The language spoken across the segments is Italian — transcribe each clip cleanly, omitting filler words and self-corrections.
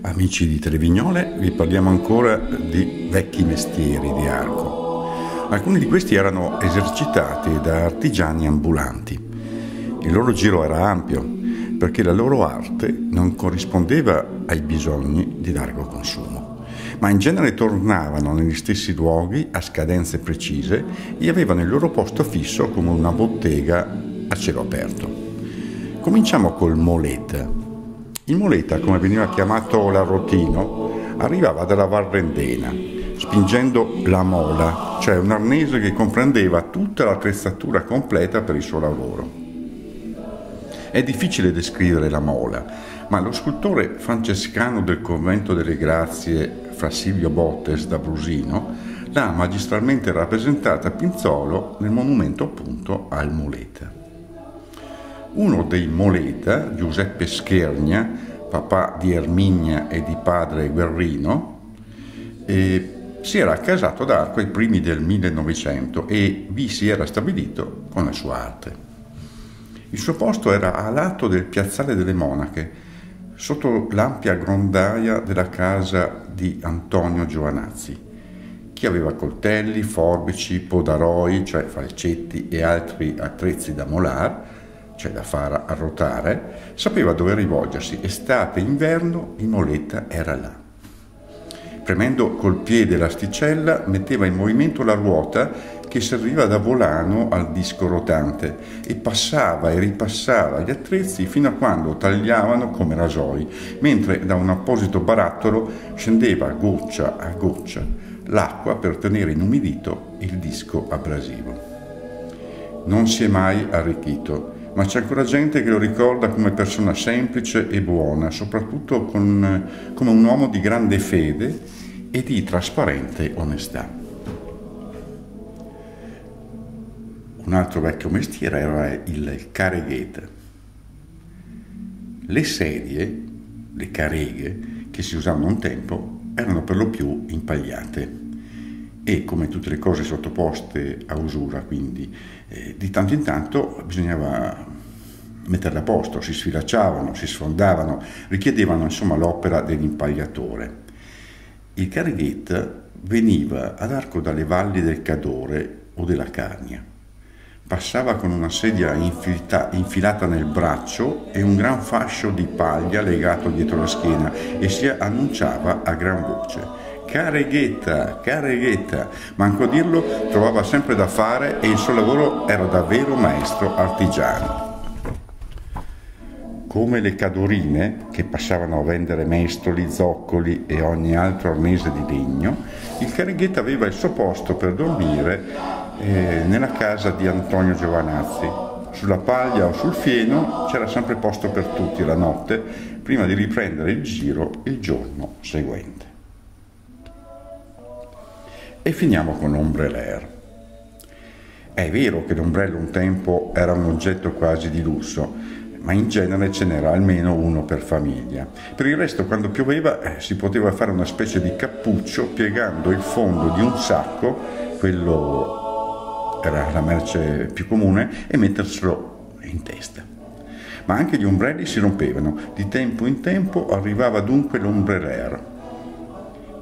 Amici di Televignole, vi parliamo ancora di vecchi mestieri di Arco. Alcuni di questi erano esercitati da artigiani ambulanti. Il loro giro era ampio perché la loro arte non corrispondeva ai bisogni di largo consumo, ma in genere tornavano negli stessi luoghi a scadenze precise e avevano il loro posto fisso come una bottega a cielo aperto. Cominciamo col moleta. Il moleta, come veniva chiamato l'arrotino, arrivava dalla Valrendena, spingendo la mola, cioè un arnese che comprendeva tutta l'attrezzatura completa per il suo lavoro. È difficile descrivere la mola, ma lo scultore francescano del convento delle Grazie, Fra Silvio Bottes da Brusino, l'ha magistralmente rappresentata a Pinzolo nel monumento appunto al moleta. Uno dei moleta, Giuseppe Schernia, papà di Erminia e di padre Guerrino, si era casato ad Arco ai primi del 1900 e vi si era stabilito con la sua arte. Il suo posto era a lato del piazzale delle Monache, sotto l'ampia grondaia della casa di Antonio Giovanazzi, che aveva coltelli, forbici, podaroi, cioè falcetti e altri attrezzi da molar, cioè da far arrotare, sapeva dove rivolgersi. Estate e inverno il moleta era là. Premendo col piede l'asticella metteva in movimento la ruota che serviva da volano al disco rotante e passava e ripassava gli attrezzi fino a quando tagliavano come rasoi, mentre da un apposito barattolo scendeva goccia a goccia l'acqua per tenere inumidito il disco abrasivo. Non si è mai arricchito, ma c'è ancora gente che lo ricorda come persona semplice e buona, soprattutto come un uomo di grande fede e di trasparente onestà. Un altro vecchio mestiere era il caregheta. Le sedie, le careghe, che si usavano un tempo, erano per lo più impagliate e, come tutte le cose sottoposte a usura, quindi di tanto in tanto bisognava metterle a posto, si sfilacciavano, si sfondavano, richiedevano insomma l'opera dell'impagliatore. Il careghetta veniva ad Arco dalle valli del Cadore o della Carnia. Passava con una sedia infilata nel braccio e un gran fascio di paglia legato dietro la schiena e si annunciava a gran voce: careghetta, careghetta. Manco a dirlo, trovava sempre da fare e il suo lavoro era davvero maestro artigiano. Come le cadorine, che passavano a vendere mestoli, zoccoli e ogni altro arnese di legno, il careghetta aveva il suo posto per dormire nella casa di Antonio Giovanazzi. Sulla paglia o sul fieno c'era sempre posto per tutti la notte, prima di riprendere il giro il giorno seguente. E finiamo con l'ombreleur. È vero che l'ombrello un tempo era un oggetto quasi di lusso, ma in genere ce n'era almeno uno per famiglia. Per il resto, quando pioveva, si poteva fare una specie di cappuccio piegando il fondo di un sacco, quello era la merce più comune, e metterselo in testa. Ma anche gli ombrelli si rompevano. Di tempo in tempo arrivava dunque l'ombreleur.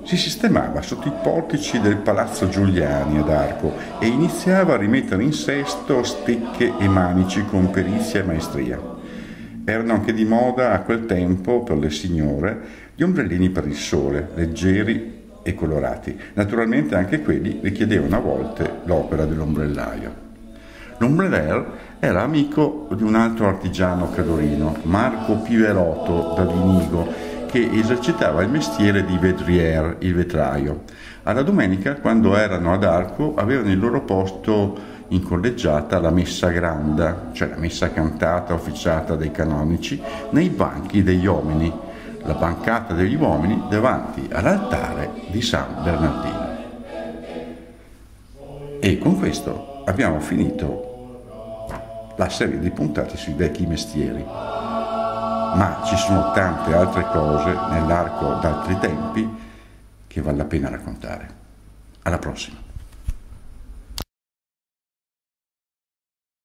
Si sistemava sotto i portici del Palazzo Giuliani ad Arco e iniziava a rimettere in sesto stecche e manici con perizia e maestria. Erano anche di moda a quel tempo, per le signore, gli ombrellini per il sole, leggeri e colorati. Naturalmente anche quelli richiedevano a volte l'opera dell'ombrellaio. L'ombrelleur era amico di un altro artigiano cadorino, Marco Piverotto da Vinigo, che esercitava il mestiere di vedrier, il vetraio. Alla domenica, quando erano ad Arco, avevano il loro posto in collegiata la messa granda, cioè la messa cantata officiata dai canonici, nei banchi degli uomini, la bancata degli uomini davanti all'altare di San Bernardino. E con questo abbiamo finito la serie di puntate sui vecchi mestieri. Ma ci sono tante altre cose nell'Arco d'altri tempi che vale la pena raccontare. Alla prossima!